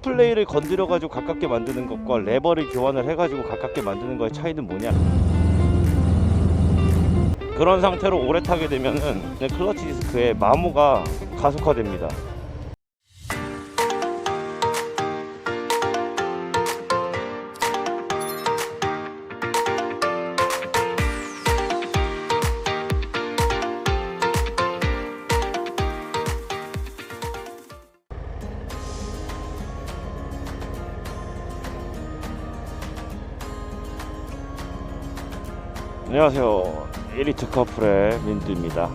프리플레이를 건드려 가지고 가깝게 만드는 것과 레버를 교환을 해 가지고 가깝게 만드는 거의 차이는 뭐냐. 그런 상태로 오래 타게 되면은 클러치 디스크의 마모가 가속화됩니다. 안녕하세요, 엘리트 커플의 민두입니다.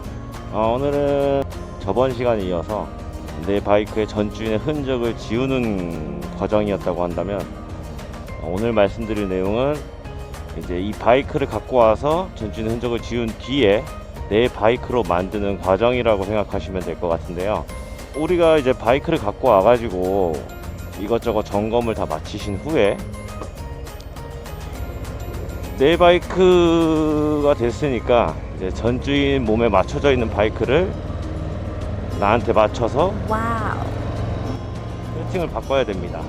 오늘은 저번 시간에 이어서 내 바이크의 전주인의 흔적을 지우는 과정이었다고 한다면, 오늘 말씀드릴 내용은 이제 이 바이크를 갖고 와서 전주인의 흔적을 지운 뒤에 내 바이크로 만드는 과정이라고 생각하시면 될 것 같은데요. 우리가 이제 바이크를 갖고 와가지고 이것저것 점검을 다 마치신 후에 내 바이크가 됐으니까 이제 전주인 몸에 맞춰져 있는 바이크를 나한테 맞춰서 세팅을 바꿔야 됩니다.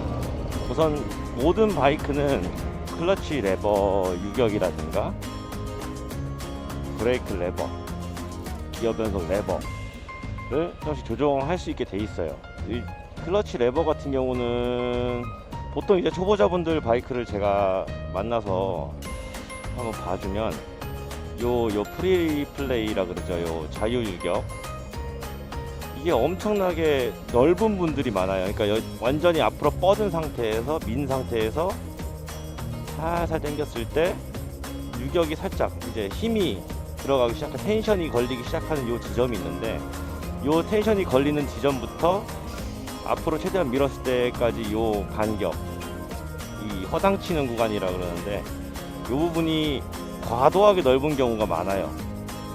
우선 모든 바이크는 클러치 레버 유격이라든가 브레이크 레버, 기어 변속 레버를 조금씩 조정할 수 있게 돼 있어요. 이 클러치 레버 같은 경우는 보통 이제 초보자분들 바이크를 제가 만나서 한번 봐주면 요 프리플레이라 그러죠. 요 자유유격, 이게 엄청나게 넓은 분들이 많아요. 그러니까 완전히 앞으로 뻗은 상태에서 민 상태에서 살살 당겼을 때 유격이 살짝 이제 힘이 들어가기 시작한, 텐션이 걸리기 시작하는 요 지점이 있는데, 요 텐션이 걸리는 지점부터 앞으로 최대한 밀었을 때까지 요 간격, 이 허당치는 구간이라 그러는데, 이 부분이 과도하게 넓은 경우가 많아요.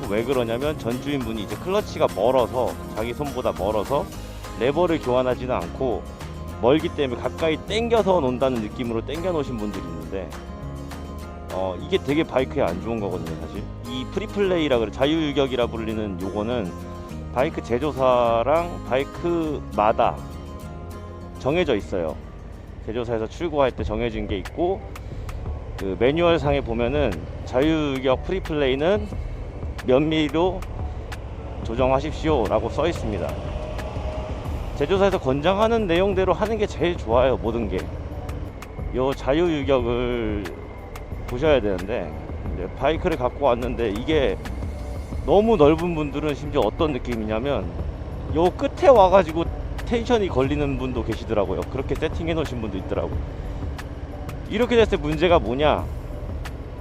왜 그러냐면 전주인 분이 이제 클러치가 멀어서, 자기 손보다 멀어서 레버를 교환하지는 않고 멀기 때문에 가까이 당겨서 논다는 느낌으로 당겨 놓으신 분들이 있는데, 이게 되게 바이크에 안 좋은 거거든요. 사실 이 프리플레이라 그래, 자유유격이라 불리는 요거는 바이크 제조사랑 바이크마다 정해져 있어요. 제조사에서 출고할 때 정해진 게 있고, 그 매뉴얼 상에 보면은 자유유격 프리플레이는 몇 미리로 조정하십시오 라고 써 있습니다. 제조사에서 권장하는 내용대로 하는 게 제일 좋아요. 모든 게 요 자유유격을 보셔야 되는데, 바이크를 갖고 왔는데 이게 너무 넓은 분들은 심지어 어떤 느낌이냐면 요 끝에 와가지고 텐션이 걸리는 분도 계시더라고요. 그렇게 세팅해 놓으신 분도 있더라고요. 이렇게 됐을 때 문제가 뭐냐,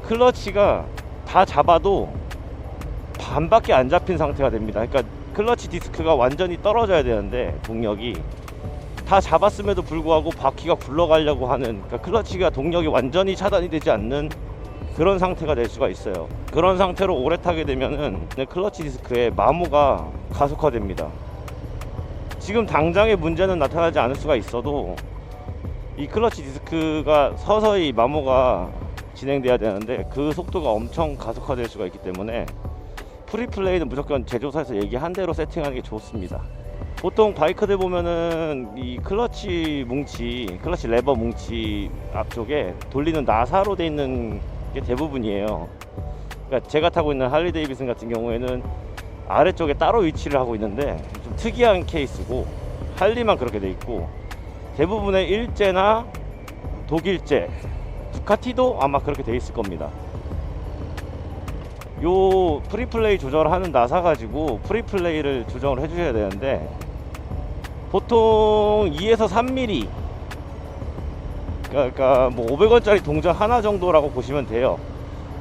클러치가 다 잡아도 반밖에 안 잡힌 상태가 됩니다. 그러니까 클러치 디스크가 완전히 떨어져야 되는데, 동력이 다 잡았음에도 불구하고 바퀴가 굴러가려고 하는, 그러니까 클러치가 동력이 완전히 차단이 되지 않는 그런 상태가 될 수가 있어요. 그런 상태로 오래 타게 되면은 클러치 디스크의 마모가 가속화됩니다. 지금 당장의 문제는 나타나지 않을 수가 있어도 이 클러치 디스크가 서서히 마모가 진행돼야 되는데, 그 속도가 엄청 가속화될 수가 있기 때문에 프리플레이는 무조건 제조사에서 얘기한 대로 세팅하는 게 좋습니다. 보통 바이크들 보면은 이 클러치 뭉치, 클러치 레버 뭉치 앞쪽에 돌리는 나사로 돼 있는 게 대부분이에요. 그러니까 제가 타고 있는 할리 데이비슨 같은 경우에는 아래쪽에 따로 위치를 하고 있는데 좀 특이한 케이스고, 할리만 그렇게 돼 있고, 대부분의 일제나 독일제, 두카티도 아마 그렇게 돼 있을 겁니다. 요 프리플레이 조절하는 나사 가지고 프리플레이를 조정을 해주셔야 되는데, 보통 2에서 3mm, 그러니까 뭐 500원짜리 동전 하나 정도라고 보시면 돼요.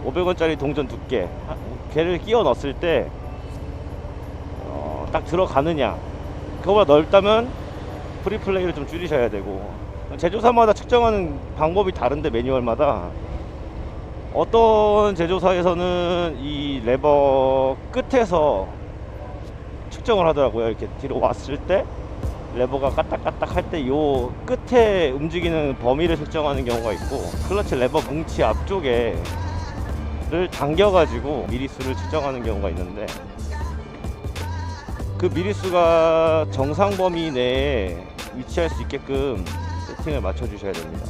500원짜리 동전 두께, 걔를 끼워 넣었을 때 딱 들어가느냐, 그거보다 넓다면 프리플레이를 좀 줄이셔야 되고, 제조사마다 측정하는 방법이 다른데, 매뉴얼마다 어떤 제조사에서는 이 레버 끝에서 측정을 하더라고요. 이렇게 뒤로 왔을 때 레버가 까딱까딱 할 때 요 끝에 움직이는 범위를 측정하는 경우가 있고, 클러치 레버 뭉치 앞쪽에를 당겨 가지고 미리수를 측정하는 경우가 있는데, 그 미리수가 정상 범위 내에 위치할 수 있게끔 세팅을 맞춰 주셔야 됩니다.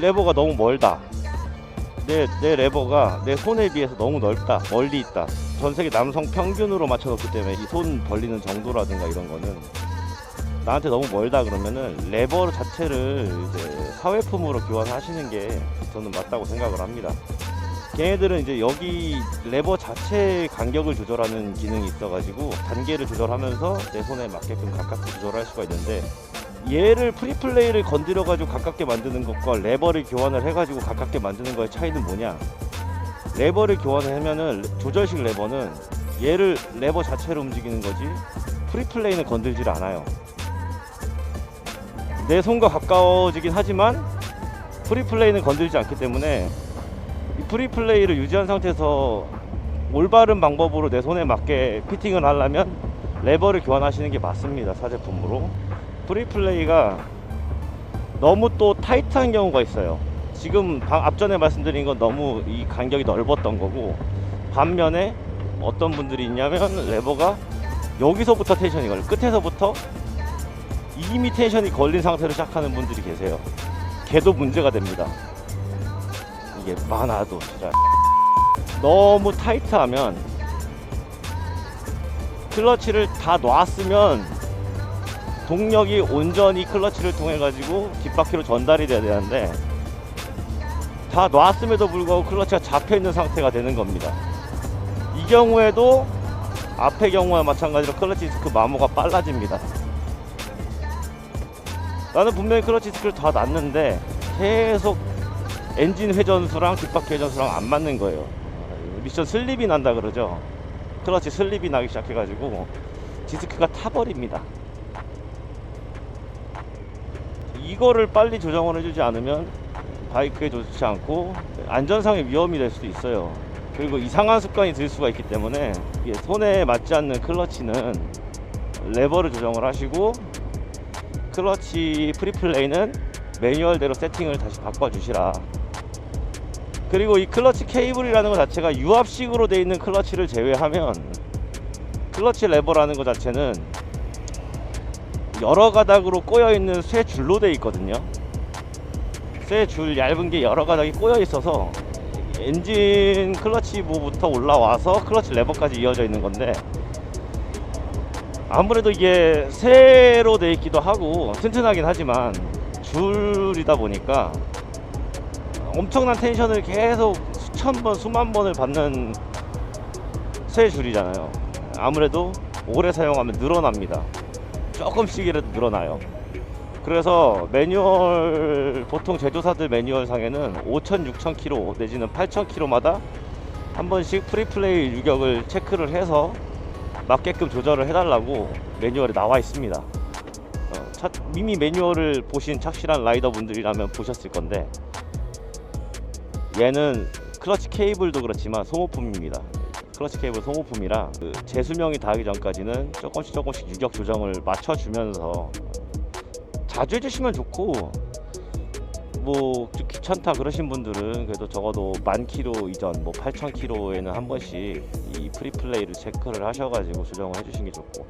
레버가 너무 멀다, 내 레버가 내 손에 비해서 너무 넓다, 멀리 있다, 전 세계 남성 평균으로 맞춰 놓기 때문에 이 손 벌리는 정도라든가 이런 거는 나한테 너무 멀다 그러면은 레버 자체를 이제 사회품으로 교환하시는 게 저는 맞다고 생각을 합니다. 걔네들은 이제 여기 레버 자체 간격을 조절하는 기능이 있어가지고 단계를 조절하면서 내 손에 맞게끔 가깝게 조절할 수가 있는데, 얘를 프리플레이를 건드려가지고 가깝게 만드는 것과 레버를 교환을 해가지고 가깝게 만드는 거의 차이는 뭐냐? 레버를 교환하면은 조절식 레버는 얘를 레버 자체로 움직이는 거지 프리플레이는 건들질 않아요. 내 손과 가까워지긴 하지만 프리플레이는 건들지 않기 때문에 이 프리플레이를 유지한 상태에서 올바른 방법으로 내 손에 맞게 피팅을 하려면 레버를 교환하시는 게 맞습니다. 사제품으로. 프리플레이가 너무 또 타이트한 경우가 있어요. 지금 앞전에 말씀드린 건 너무 이 간격이 넓었던 거고, 반면에 어떤 분들이 있냐면 레버가 여기서부터 텐션이 걸려, 끝에서부터 이미 텐션이 걸린 상태로 시작하는 분들이 계세요. 걔도 문제가 됩니다. 이게 많아도 진짜 너무 타이트하면 클러치를 다 놨으면 동력이 온전히 클러치를 통해 가지고 뒷바퀴로 전달이 돼야 되는데, 다 놨음에도 불구하고 클러치가 잡혀 있는 상태가 되는 겁니다. 이 경우에도 앞의 경우와 마찬가지로 클러치 디스크 마모가 빨라집니다. 나는 분명히 클러치 디스크를 다 놨는데 계속 엔진 회전수랑 뒷바퀴 회전수랑 안 맞는 거예요. 미션 슬립이 난다 그러죠. 클러치 슬립이 나기 시작해가지고 디스크가 타버립니다. 이거를 빨리 조정을 해주지 않으면 바이크에 좋지 않고 안전상의 위험이 될 수도 있어요. 그리고 이상한 습관이 들 수가 있기 때문에 손에 맞지 않는 클러치는 레버를 조정을 하시고, 클러치 프리플레이는 매뉴얼대로 세팅을 다시 바꿔주시라. 그리고 이 클러치 케이블이라는 것 자체가 유압식으로 되어 있는 클러치를 제외하면 클러치 레버라는 것 자체는 여러 가닥으로 꼬여 있는 쇠 줄로 되어 있거든요. 쇠 줄 얇은 게 여러 가닥이 꼬여 있어서 엔진 클러치부부터 올라와서 클러치 레버까지 이어져 있는 건데, 아무래도 이게 쇠로 되어 있기도 하고 튼튼하긴 하지만 줄이다 보니까 엄청난 텐션을 계속 수천 번 수만 번을 받는 쇠 줄이잖아요. 아무래도 오래 사용하면 늘어납니다. 조금씩이라도 늘어나요. 그래서 매뉴얼, 보통 제조사들 매뉴얼 상에는 5,000, 6,000km 내지는 8,000km마다 한 번씩 프리플레이 유격을 체크를 해서 맞게끔 조절을 해달라고 매뉴얼에 나와 있습니다. 이미 매뉴얼을 보신 착실한 라이더 분들이라면 보셨을 건데, 얘는 클러치 케이블도 그렇지만 소모품입니다. 클러치 케이블 소모품이라 재수명이 닿기 전까지는 조금씩 유격 조정을 맞춰주면서 자주 해주시면 좋고, 뭐 귀찮다 그러신 분들은 그래도 적어도 10,000km 이전, 뭐 8,000km에는 한 번씩 이 프리플레이를 체크를 하셔가지고 조정을 해주시는 게 좋고,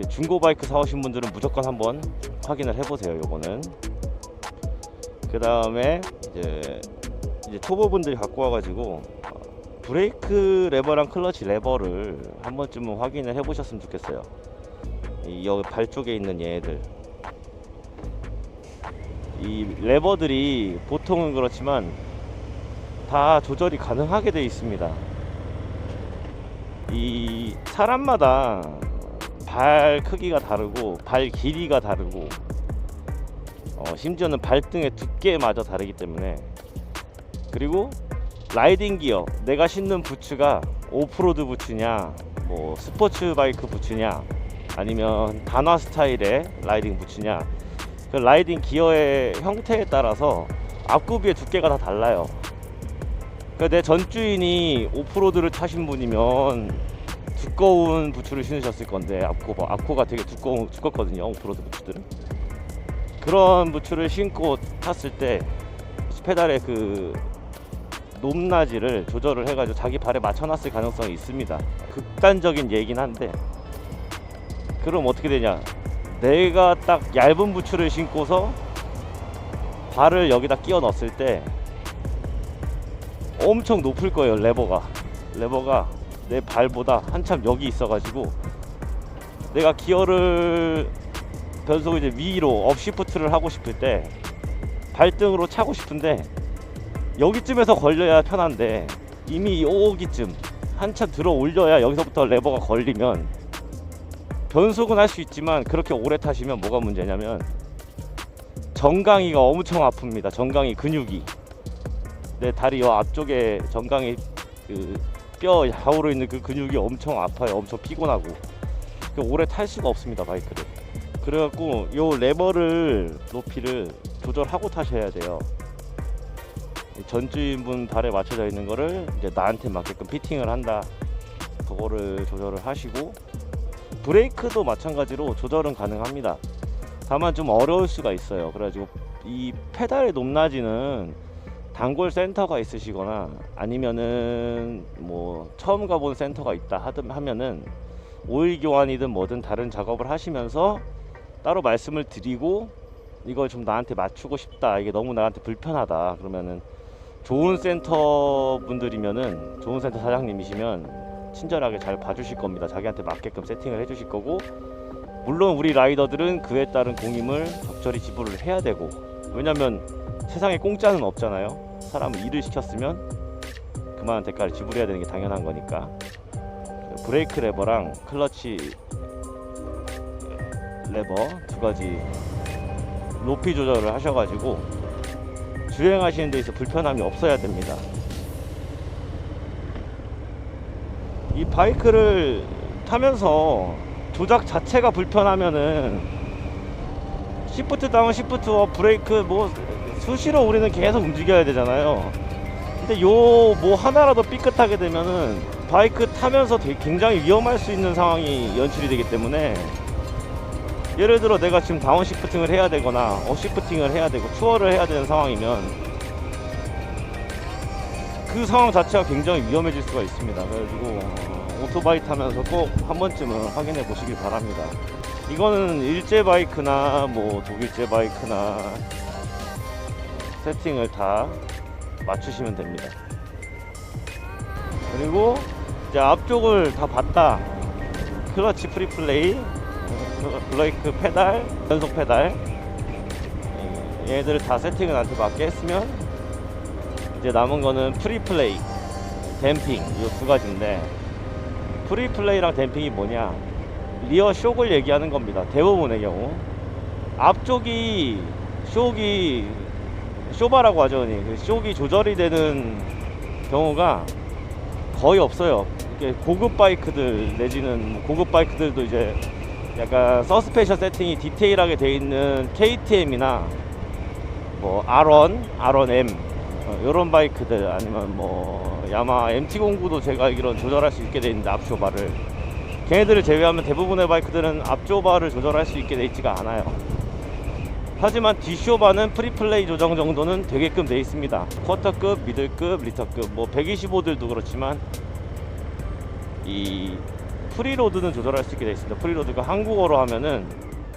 중고 바이크 사오신 분들은 무조건 한번 확인을 해보세요. 요거는. 그 다음에 이제 초보분들이 갖고 와가지고 브레이크 레버랑 클러치 레버를 한 번쯤은 확인을 해보셨으면 좋겠어요. 여기 발 쪽에 있는 얘들, 이 레버들이 보통은 그렇지만 다 조절이 가능하게 되어 있습니다. 이 사람마다 발 크기가 다르고 발 길이가 다르고 심지어는 발등의 두께마저 다르기 때문에, 그리고 라이딩 기어, 내가 신는 부츠가 오프로드 부츠냐, 뭐 스포츠 바이크 부츠냐, 아니면 단화 스타일의 라이딩 부츠냐, 그 라이딩 기어의 형태에 따라서 앞구비의 두께가 다 달라요. 내 전 주인이 오프로드를 타신 분이면 두꺼운 부츠를 신으셨을 건데, 앞코가 되게 두껍거든요, 오프로드 부츠들은. 그런 부츠를 신고 탔을 때 페달의 그 높낮이를 조절을 해가지고 자기 발에 맞춰놨을 가능성이 있습니다. 극단적인 얘긴 한데, 그럼 어떻게 되냐, 내가 딱 얇은 부츠를 신고서 발을 여기다 끼워 넣었을 때 엄청 높을 거예요. 레버가 내 발보다 한참 여기 있어가지고 내가 기어를 변속을 이제 위로 업시프트를 하고 싶을 때 발등으로 차고 싶은데 여기쯤에서 걸려야 편한데 이미 여기쯤 한참 들어 올려야 여기서부터 레버가 걸리면 변속은 할 수 있지만 그렇게 오래 타시면 뭐가 문제냐면 정강이가 엄청 아픕니다. 정강이 근육이 내 다리 요 앞쪽에 정강이 그 뼈 좌우로 있는 그 근육이 엄청 아파요. 엄청 피곤하고 오래 탈 수가 없습니다. 바이크를. 그래갖고 요 레버를 높이를 조절하고 타셔야 돼요. 전주인분 발에 맞춰져 있는 거를 이제 나한테 맞게끔 피팅을 한다. 그거를 조절을 하시고 브레이크도 마찬가지로 조절은 가능합니다. 다만 좀 어려울 수가 있어요. 그래가지고 이 페달의 높낮이는 단골 센터가 있으시거나 아니면은 뭐 처음 가본 센터가 있다 하면은 오일 교환이든 뭐든 다른 작업을 하시면서 따로 말씀을 드리고 이걸 좀 나한테 맞추고 싶다, 이게 너무 나한테 불편하다 그러면은 좋은 센터 분들이면은 좋은 센터 사장님이시면 친절하게 잘 봐주실 겁니다. 자기한테 맞게끔 세팅을 해주실 거고, 물론 우리 라이더들은 그에 따른 공임을 적절히 지불을 해야 되고, 왜냐면 세상에 공짜는 없잖아요. 사람을 일을 시켰으면 그만한 대가를 지불해야 되는 게 당연한 거니까. 브레이크 레버랑 클러치 레버 두 가지 높이 조절을 하셔가지고 주행하시는 데 있어 불편함이 없어야 됩니다. 이 바이크를 타면서 조작 자체가 불편하면은 시프트 다운, 시프트 업, 브레이크 뭐 수시로 우리는 계속 움직여야 되잖아요. 근데 요 뭐 하나라도 삐끗하게 되면은 바이크 타면서 되게 굉장히 위험할 수 있는 상황이 연출이 되기 때문에, 예를 들어 내가 지금 다운 시프팅을 해야 되거나 업 시프팅을 해야 되고 추월을 해야 되는 상황이면 그 상황 자체가 굉장히 위험해질 수가 있습니다. 그래가지고 오토바이 타면서 꼭 한 번쯤은 확인해 보시길 바랍니다. 이거는 일제 바이크나 뭐 독일제 바이크나 세팅을 다 맞추시면 됩니다. 그리고 이제 앞쪽을 다 봤다. 클러치 프리플레이, 브레이크 페달, 변속 페달, 얘들을 다 세팅을 나한테 맞게 했으면 이제 남은 거는 프리플레이, 댐핑, 이 두 가지인데, 프리플레이랑 댐핑이 뭐냐, 리어 쇼크를 얘기하는 겁니다. 대부분의 경우 앞쪽이 쇼바라고 하죠. 쇼크 조절이 되는 경우가 거의 없어요. 이게 고급 바이크들 내지는 고급 바이크들도 이제 약간 서스펜션 세팅이 디테일하게 되어 있는 KTM이나 뭐 R1, R1M 이런 바이크들, 아니면 뭐 야마 MT09도 제가 알기로는 조절할 수 있게 되어 있는데, 앞쇼바를 걔네들을 제외하면 대부분의 바이크들은 앞쇼바를 조절할 수 있게 되어 있지가 않아요. 하지만 뒷쇼바는 프리플레이 조정 정도는 되게끔 되어 있습니다. 쿼터급, 미들급, 리터급, 뭐 125들도 그렇지만 이 프리로드는 조절할 수 있게 되어 있습니다. 프리로드가 한국어로 하면은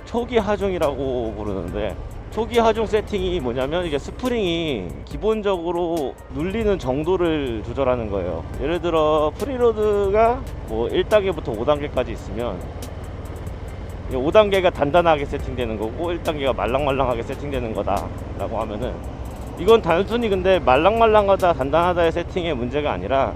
초기 하중이라고 부르는데, 초기 하중 세팅이 뭐냐면 이게 스프링이 기본적으로 눌리는 정도를 조절하는 거예요. 예를 들어 프리로드가 뭐 1단계부터 5단계까지 있으면 5단계가 단단하게 세팅되는 거고 1단계가 말랑말랑하게 세팅되는 거다 라고 하면은, 이건 단순히 근데 말랑말랑하다 단단하다의 세팅의 문제가 아니라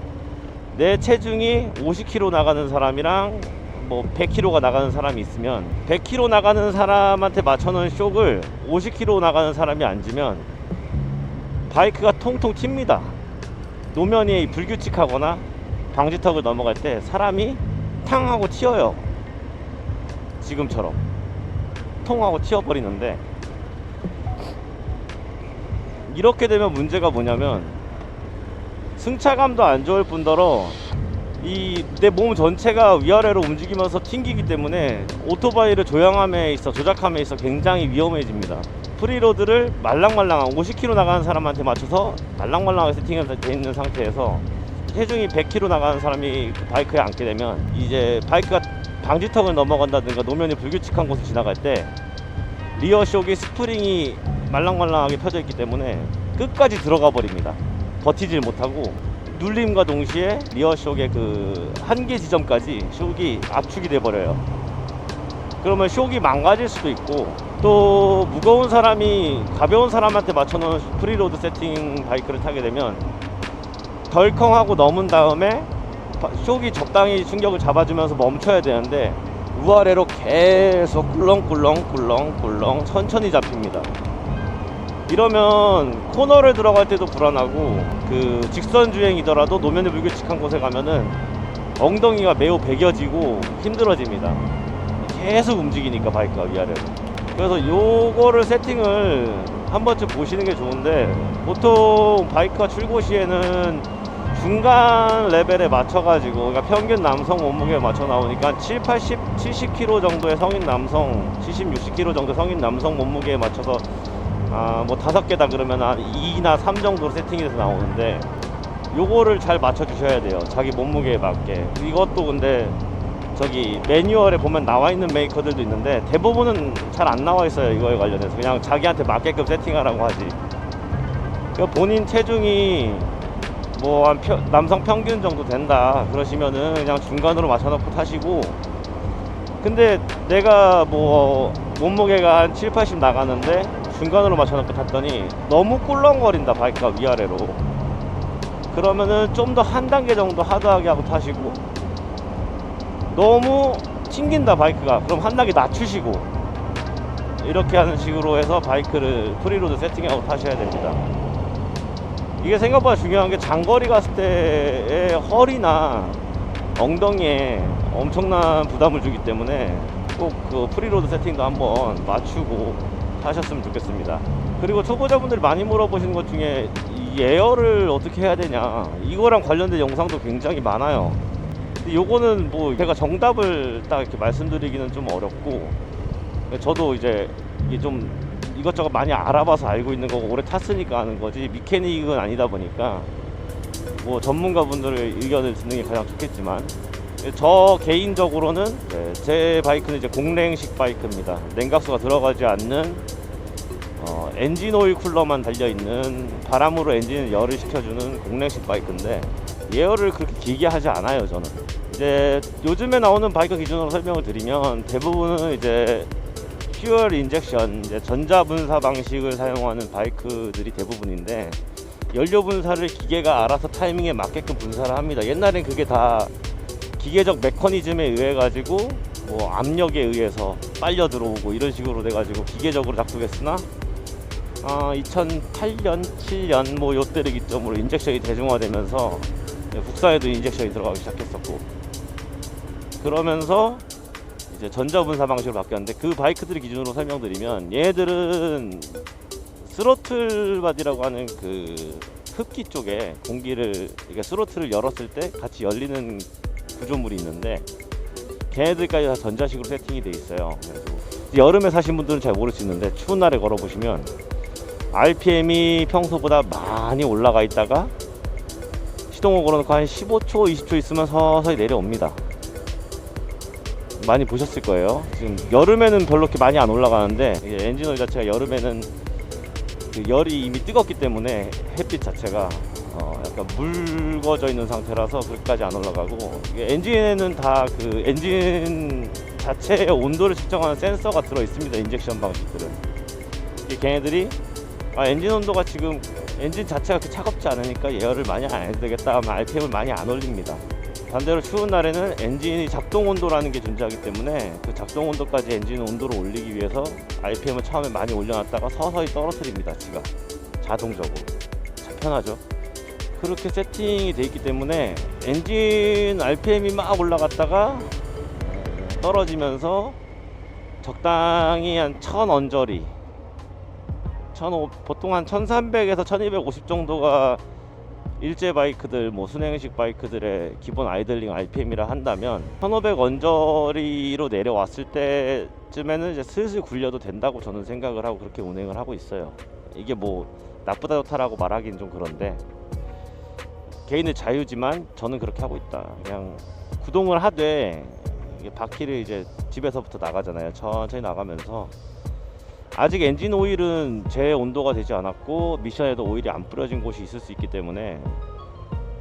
내 체중이 50kg 나가는 사람이랑 뭐 100kg가 나가는 사람이 있으면 100kg 나가는 사람한테 맞춰놓은 쇼크를 50kg 나가는 사람이 앉으면 바이크가 통통 튑니다. 노면이 불규칙하거나 방지턱을 넘어갈 때 사람이 탕 하고 튀어요. 지금처럼 통하고 튀어버리는데, 이렇게 되면 문제가 뭐냐면 승차감도 안 좋을 뿐더러 이 내 몸 전체가 위아래로 움직이면서 튕기기 때문에 오토바이를 조향함에 있어, 조작함에 있어 굉장히 위험해집니다. 프리로드를 말랑말랑한 50km 나가는 사람한테 맞춰서 말랑말랑하게 세팅이 되어 있는 상태에서 체중이 100kg 나가는 사람이 그 바이크에 앉게 되면 이제 바이크가 방지턱을 넘어간다든가 노면이 불규칙한 곳을 지나갈 때 리어 쇼기 스프링이 말랑말랑하게 펴져 있기 때문에 끝까지 들어가 버립니다. 버티질 못하고 눌림과 동시에 리어 쇼의 그 한계 지점까지 쇼기 압축이 돼 버려요. 그러면 쇼기 망가질 수도 있고, 또 무거운 사람이 가벼운 사람한테 맞춰놓은 프리로드 세팅 바이크를 타게 되면 덜컹하고 넘은 다음에 쇼기 적당히 충격을 잡아주면서 멈춰야 되는데 우아래로 계속 꿀렁꿀렁 천천히 잡힙니다. 이러면 코너를 들어갈 때도 불안하고, 그 직선 주행이더라도 노면이 불규칙한 곳에 가면은 엉덩이가 매우 베겨지고 힘들어집니다. 계속 움직이니까 바이크가 위아래로. 그래서 요거를 세팅을 한 번쯤 보시는 게 좋은데, 보통 바이크가 출고 시에는 중간 레벨에 맞춰가지고, 그러니까 평균 남성 몸무게에 맞춰 나오니까 70kg 정도의 성인 남성, 60kg 정도 성인 남성 몸무게에 맞춰서 뭐 5개다 그러면 한 2나 3 정도로 세팅이 돼서 나오는데, 요거를 잘 맞춰 주셔야 돼요. 자기 몸무게에 맞게. 이것도 근데 저기 매뉴얼에 보면 나와 있는 메이커들도 있는데 대부분은 잘 안 나와 있어요. 이거에 관련해서 그냥 자기한테 맞게끔 세팅하라고 하지. 그러니까 본인 체중이 뭐 한 남성 평균 정도 된다 그러시면은 그냥 중간으로 맞춰놓고 타시고, 근데 내가 뭐 몸무게가 한 7, 80 나가는데 중간으로 맞춰놓고 탔더니 너무 꿀렁거린다 바이크가 위아래로. 그러면은 좀 더 한 단계 정도 하드하게 하고 타시고, 너무 튕긴다 바이크가, 그럼 한 단계 낮추시고, 이렇게 하는 식으로 해서 바이크를 프리로드 세팅하고 타셔야 됩니다. 이게 생각보다 중요한 게 장거리 갔을 때의 허리나 엉덩이에 엄청난 부담을 주기 때문에 꼭 그 프리로드 세팅도 한번 맞추고 하셨으면 좋겠습니다. 그리고 초보자분들이 많이 물어보시는 것 중에 이 에어를 어떻게 해야 되냐, 이거랑 관련된 영상도 굉장히 많아요. 근데 요거는 뭐 제가 정답을 딱 이렇게 말씀드리기는 좀 어렵고, 저도 이제 이게 좀 이것저것 많이 알아봐서 알고 있는 거고 오래 탔으니까 아는 거지, 미케닉은 아니다 보니까 뭐 전문가분들의 의견을 듣는 게 가장 좋겠지만, 저 개인적으로는 제 바이크는 이제 공랭식 바이크입니다. 냉각수가 들어가지 않는 엔진 오일 쿨러만 달려있는, 바람으로 엔진을 열을 식혀주는 공랭식 바이크인데, 예열을 그렇게 길게 하지 않아요. 저는 이제 요즘에 나오는 바이크 기준으로 설명을 드리면 대부분은 이제 퓨얼 인젝션, 이제 전자 분사 방식을 사용하는 바이크들이 대부분인데, 연료 분사를 기계가 알아서 타이밍에 맞게끔 분사를 합니다. 옛날엔 그게 다 기계적 메커니즘에 의해 가지고 뭐 압력에 의해서 빨려 들어오고 이런 식으로 돼 가지고 기계적으로 작동했으나 2008년, 7년 뭐 요때를 기점으로 인젝션이 대중화되면서 국산에도 인젝션이 들어가기 시작했었고, 그러면서 이제 전자분사 방식으로 바뀌었는데, 그 바이크들의 기준으로 설명드리면 얘들은 스로틀 바디라고 하는 그 흡기 쪽에 공기를, 이게 스로틀을 열었을 때 같이 열리는 구조물이 있는데, 걔네들까지 다 전자식으로 세팅이 돼 있어요. 그래서 여름에 사신 분들은 잘 모를 수 있는데, 추운 날에 걸어보시면 RPM이 평소보다 많이 올라가 있다가 시동을 걸어놓고 한 15초, 20초 있으면 서서히 내려옵니다. 많이 보셨을 거예요. 지금 여름에는 별로 그렇게 많이 안 올라가는데, 이게 엔진오일 자체가 여름에는 그 열이 이미 뜨겁기 때문에 햇빛 자체가 약간 묽어져 있는 상태라서 그렇게까지 안 올라가고, 이게 엔진에는 다 그 엔진 자체의 온도를 측정하는 센서가 들어 있습니다. 인젝션 방식들은. 이게 걔네들이 엔진 온도가 지금 엔진 자체가 그렇게 차갑지 않으니까 예열을 많이 안 해도 되겠다 하면 RPM을 많이 안 올립니다. 반대로 추운 날에는 엔진이 작동 온도라는 게 존재하기 때문에 그 작동 온도까지 엔진 온도를 올리기 위해서 RPM을 처음에 많이 올려놨다가 서서히 떨어뜨립니다. 지가 자동적으로. 참 편하죠. 그렇게 세팅이 돼 있기 때문에 엔진 RPM이 막 올라갔다가 떨어지면서 적당히 한 1000 언저리, 보통 한 1300에서 1250 정도가 일제 바이크들, 뭐 순행식 바이크들의 기본 아이들링 RPM이라 한다면, 1500 언저리로 내려왔을 때쯤에는 이제 슬슬 굴려도 된다고 저는 생각을 하고 그렇게 운행을 하고 있어요. 이게 뭐 나쁘다 좋다라고 말하기는 좀 그런데, 개인의 자유지만 저는 그렇게 하고 있다. 그냥 구동을 하되 이게 바퀴를 이제 집에서부터 나가잖아요. 천천히 나가면서 아직 엔진 오일은 재온도가 되지 않았고 미션에도 오일이 안 뿌려진 곳이 있을 수 있기 때문에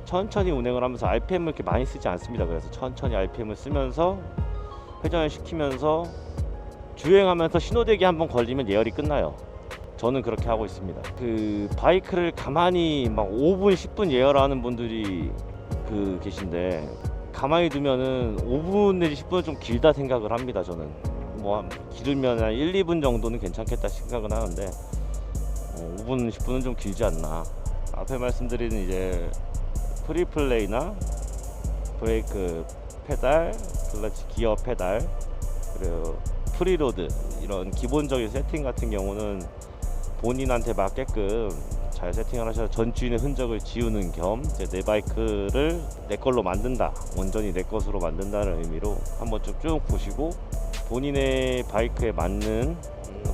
천천히 운행을 하면서 RPM을 이렇게 많이 쓰지 않습니다. 그래서 천천히 RPM을 쓰면서 회전을 시키면서 주행하면서 신호대기 한번 걸리면 예열이 끝나요. 저는 그렇게 하고 있습니다. 그 바이크를 가만히 막 5분 10분 예열하는 분들이 계신데 가만히 두면은 5분 내지 10분은 좀 길다 생각을 합니다. 저는 뭐 길으면 한 1, 2분 정도는 괜찮겠다 생각은 하는데 5분 10분은 좀 길지 않나. 앞에 말씀드리는 이제 프리플레이나 브레이크 페달, 클러치 기어 페달, 그리고 프리로드 이런 기본적인 세팅 같은 경우는 본인한테 맞게끔 잘 세팅을 하셔서 전 주인의 흔적을 지우는 겸 내 바이크를 내 걸로 만든다, 온전히 내 것으로 만든다는 의미로 한번 쭉 보시고 본인의 바이크에 맞는,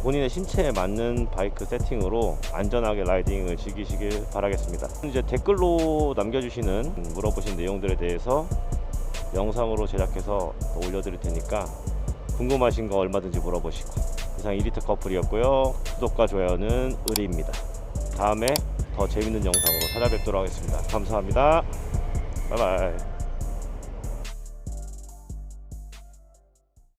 본인의 신체에 맞는 바이크 세팅으로 안전하게 라이딩을 즐기시길 바라겠습니다. 이제 댓글로 남겨주시는 물어보신 내용들에 대해서 영상으로 제작해서 또 올려드릴 테니까 궁금하신 거 얼마든지 물어보시고. 이상 2리터 커플이었고요. 구독과 좋아요는 의리입니다. 다음에 더 재밌는 영상으로 찾아뵙도록 하겠습니다. 감사합니다. 바이바이.